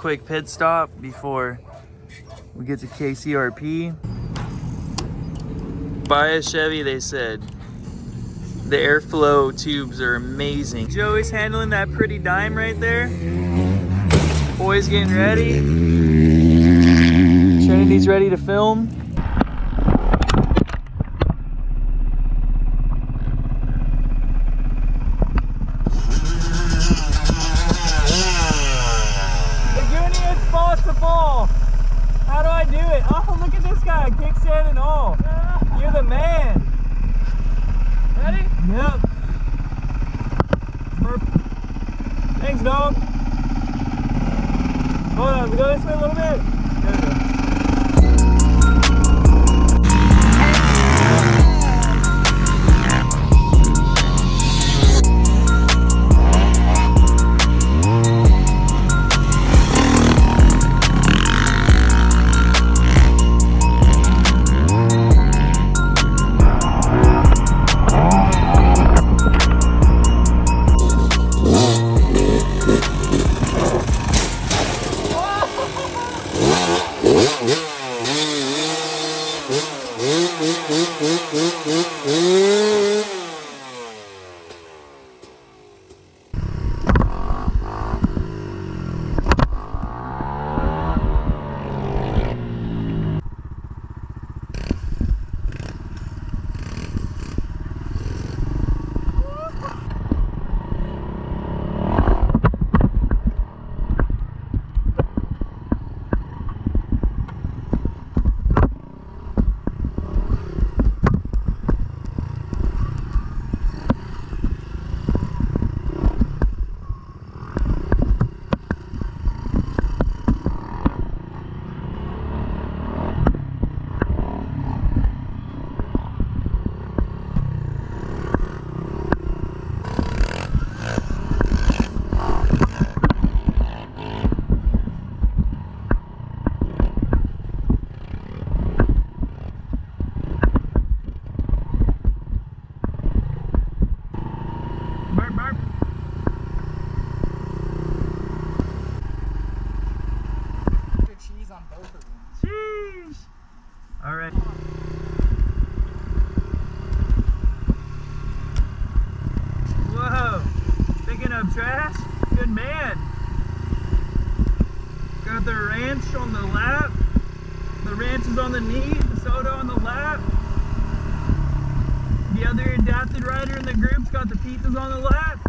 quick pit stop before we get to KCRP. Buy a Chevy, they said. The airflow tubes are amazing. Joey's handling that pretty dime right there. Boys getting ready. Trinity's ready to film. How do I do it? Oh, look at this guy, kickstand and all. You're the man. Ready? Yep. Perfect. Thanks, dog. Hold on, let's go this way a little bit. There we go. All right. Whoa, picking up trash? Good man. Got the ranch on the lap. The ranch is on the knee, the soda on the lap. The other adapted rider in the group's got the pizzas on the lap.